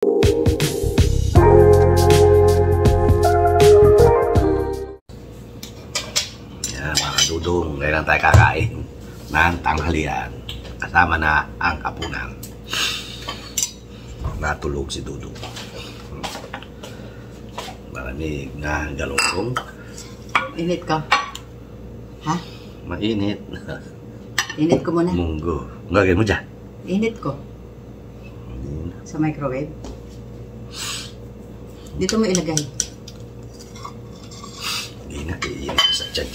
Yan mga kadudong, ngayon tayo kakain ng tanghalian. Kasama na ang hapunan. Natulog si Dudong. Malamig na galunggong. Init ka? Ha? Mainit. Init ko muna. Munggo. Gagawin mo dyan. Init ko. Sa microwave. Dito mo ilagay. Hindi na, iinit sa tiyan.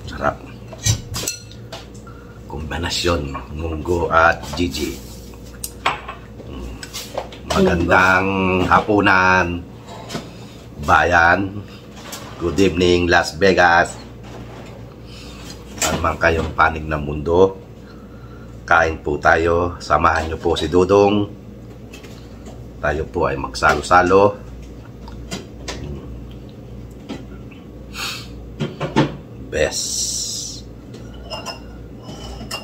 Sarap. Kombinasyon, munggo at Gigi. Magandang hapunan, bayan. Good evening, Las Vegas. Saan man kayong panig ng mundo, kain po tayo. Samahan niyo po si Dudong. Tayo po ay magsalo-salo. Best.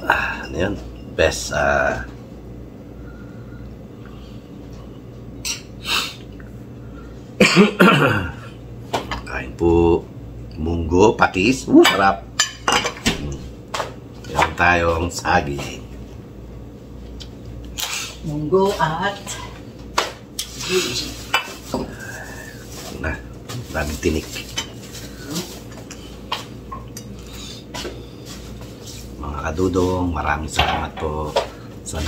Ano yun? Best. Kain po. Munggo, patis. Sarap. Meron tayong saging. Munggo at Daming tinik. Mga kadudong, maraming salamat po sa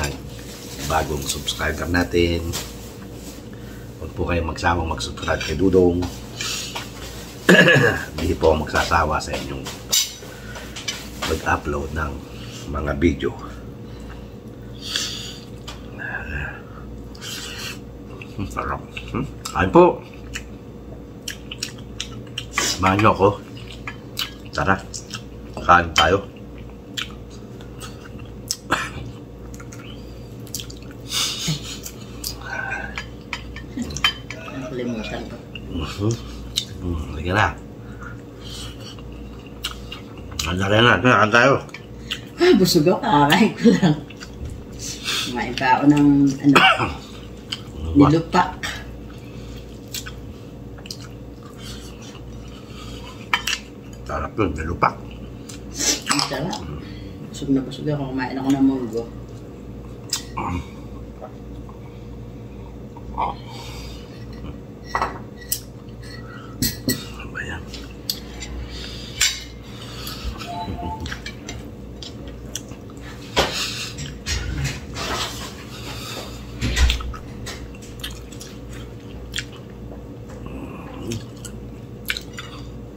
bagong subscriber natin. Huwag po kayong magsawang mag-subscribe kay Dudong. Hindi po ako magsasawa sa inyong mag-upload ng mga video. Sarap. Ayun po. Samahan nyo ako. Tara. Kain tayo. nakalimutan ko. Sige na. Andali na. Kain tayo. Busog ako. Kakain ko lang. Kumain pa ako ng nilupak. Sarap yun, nilupak. Ang sarap. Busog na busog ako. Kumain ako ng munggo. Ano ba yan?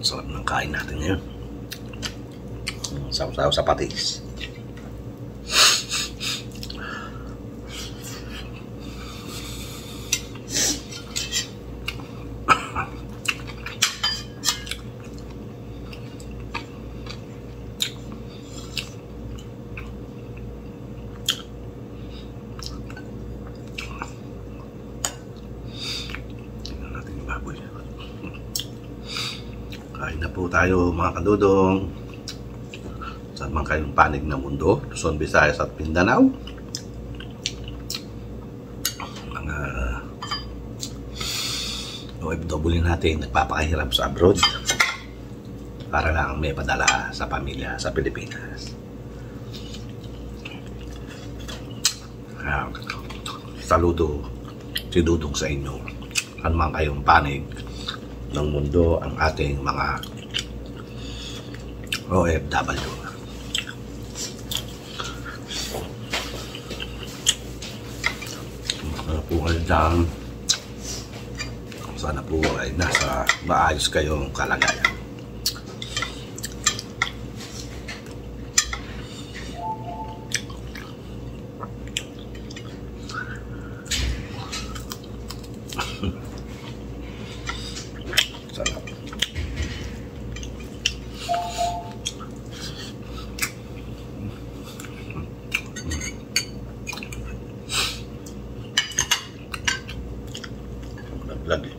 Sarap ng kain natin ngayon. Saw-saw sa patis. Tingnan natin yung baboy. Kain na po tayo mga kadudong. Saan man kayong panig ng mundo, Luzon, Visayas at Mindanao. Mga OFW natin nagpapakahirap sa abroad para lang may padala sa pamilya sa Pilipinas. Saludo si Dudong sa inyo. Saan man kayong panig ng mundo ang ating mga OFW. Sana po kayo dyan. Sana po ay nasa maayos kayong kalagayan. Sarap. Lagi.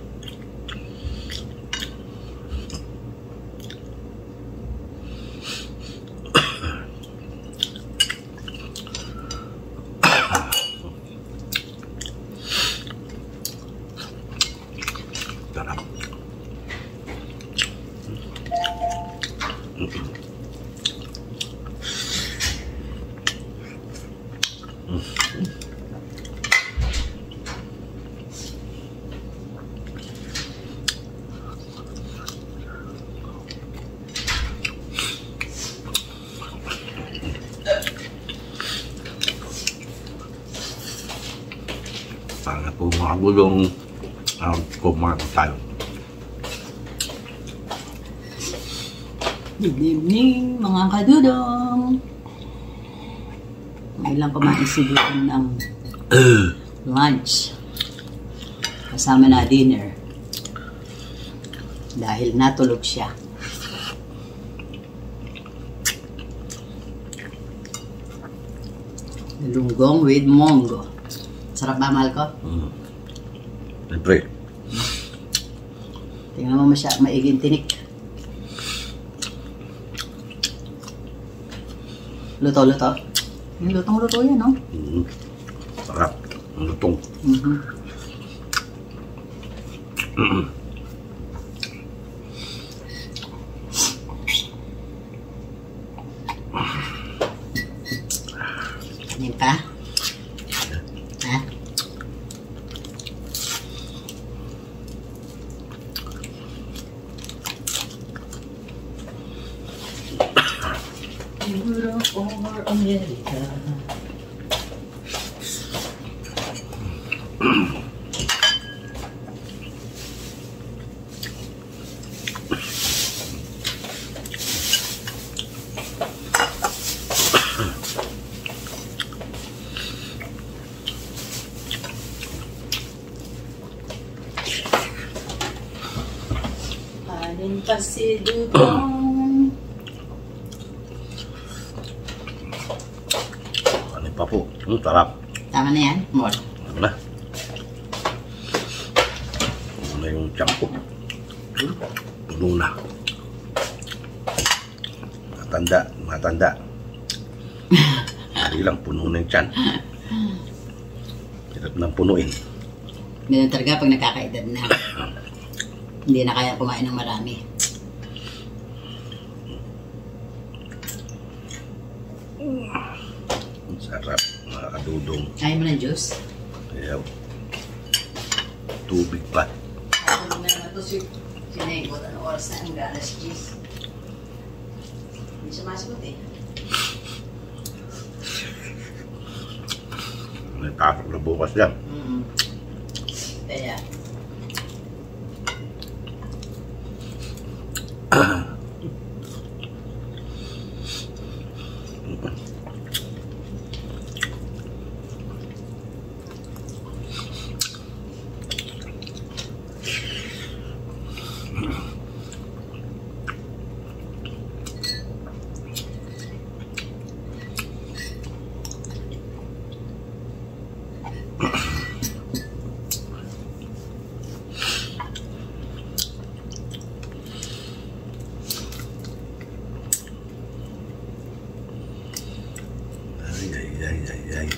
Sana po mga gulong kumain tayo. Good evening, mga kadudong. Ngayon lang kumain si Dudong ng lunch. Kasama na dinner. Dahil natulog siya. Lunggong with mongo. Sarap ba, mahal ko? Siyempre. Tingnan mo maiging tinik. Luto-luto. Yung lutong-luto yan, no? Sarap. Ang lutong. Kanin pa? Ha? Europe or America? Kanin pa si Dudong. Kanin pa po. Sarap. Tama na yan, more. Ano na? Ano na yung tiyan ko? Puno na. Matanda. Hindi lang, puno na yung tiyan. Hirap nang punuin. Ganun talaga pag nakakaedad na. Hindi na kaya kumain ng marami. Sarap, mga kadudong. Kaya mo ng juice? Ayaw. Tubig pa. Ako na naman ito si Nego. Anong oras na ang alas 10? Hindi siya masigot eh. May pasok na bukas yan. Kaya. Ay.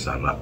Sarap.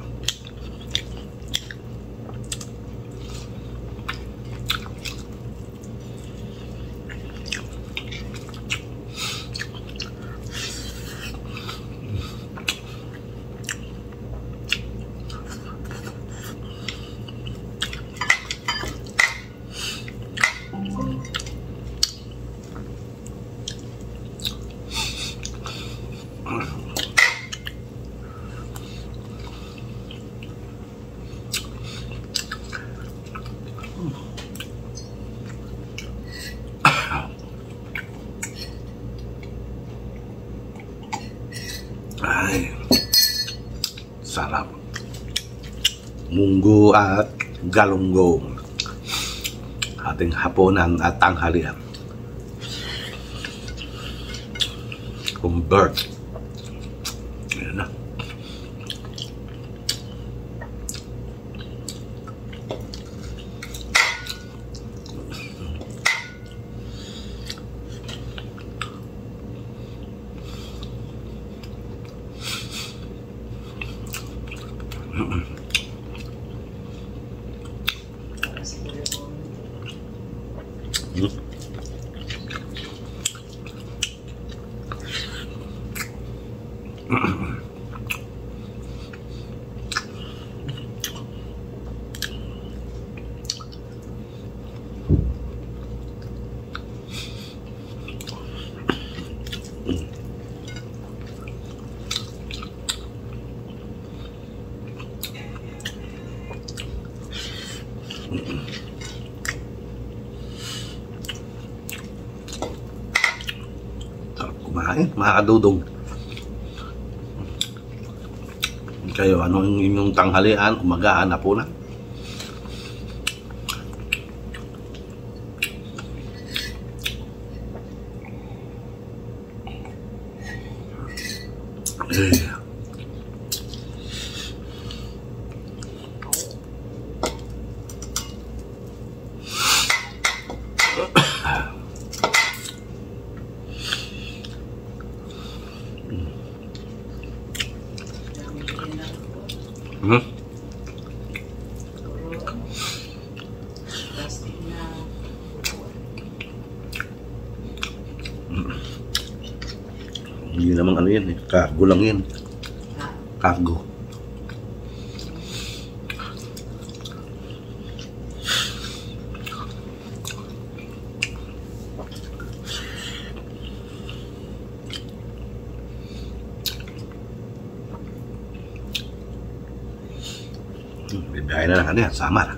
Ay, sarap. Munggo at galunggong. Ating hapunan at tanghalian. Convert. Ayan na. Para sa Kuya Bon. Sarap kumain, mga kadudong. Kayo, ano yung inyong tanghalian, umagaan, hapunan? Dami ko rin ako. Hmm? Puro ano, plastic na upuan. Hindi naman ano yan eh, cargo lang yan. Ha? Cargo. Bibiyahe na lang ano yan, Samar.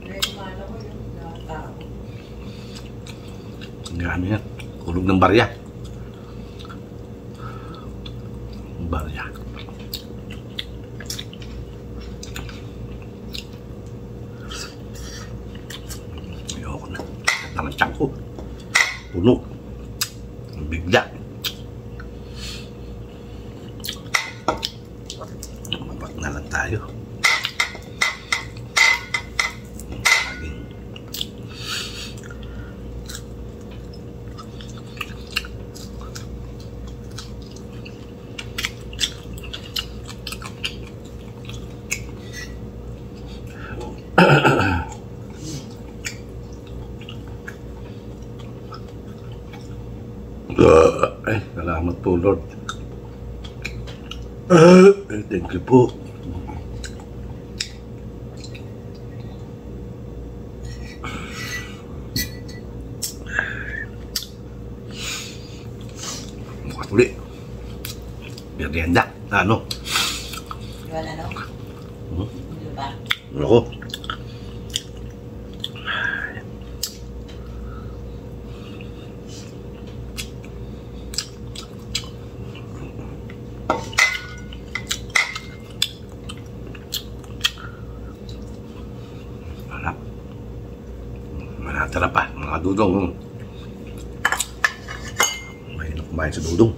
Kaya kumala ko yung tao. Ano yan, kulog ng barya. Barya. Ayoko na. Kat naman tiyan ko. Puno. Bigla. Mabat na lang tayo. Laging ay, salamat po, Lord. Thank you po. Bukas ulit. Merienda. Ano? Wala no? Hindi ba? Ako. Harap. Manatara pa, mga dudong. Mahirap kumain sa dudong.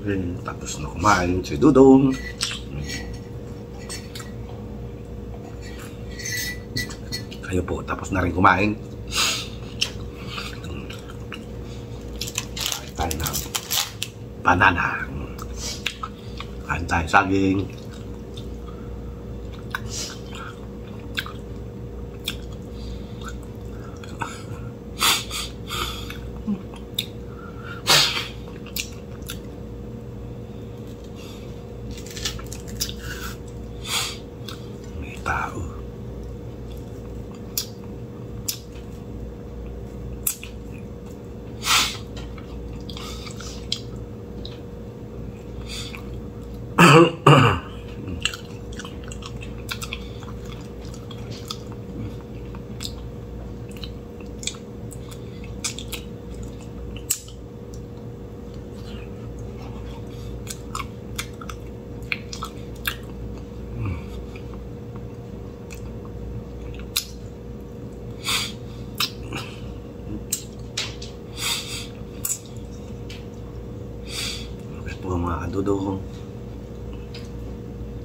Okay, tapos na kumain si Dudong. Kayo po, tapos na rin kumain. Kain tayo ng banana. Kain tayo saging. May tao. kadudong.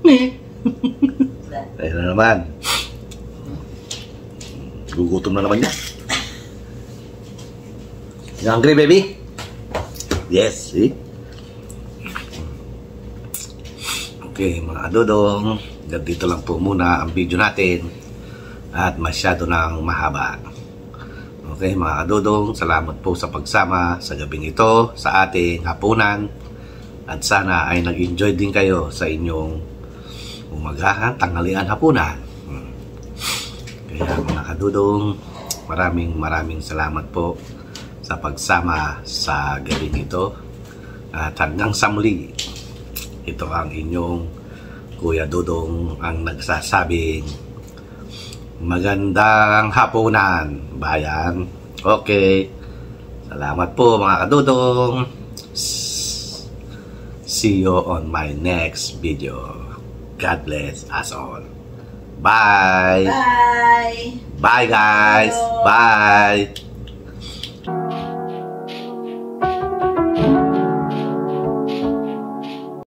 Wala. Ayun na naman. Gugutom na naman niya. You hungry, baby? Yes, see? Okay, mga kadudong. Dito lang po muna ang video natin. At masyado nang mahaba. Okay, mga kadudong. Salamat po sa pagsama sa gabing ito sa ating hapunan. At sana ay nag-enjoy din kayo sa inyong umagahan, tanghalian, hapunan. Kaya mga kadudong, maraming salamat po sa pagsama sa gabing ito. At hanggang sa muli, ito ang inyong Kuya Dudong ang nagsasabing magandang hapunan, bayan. Okay. Salamat po mga kadudong. See you on my next video. God bless us all. Bye. Bye. Bye guys. Hello. Bye.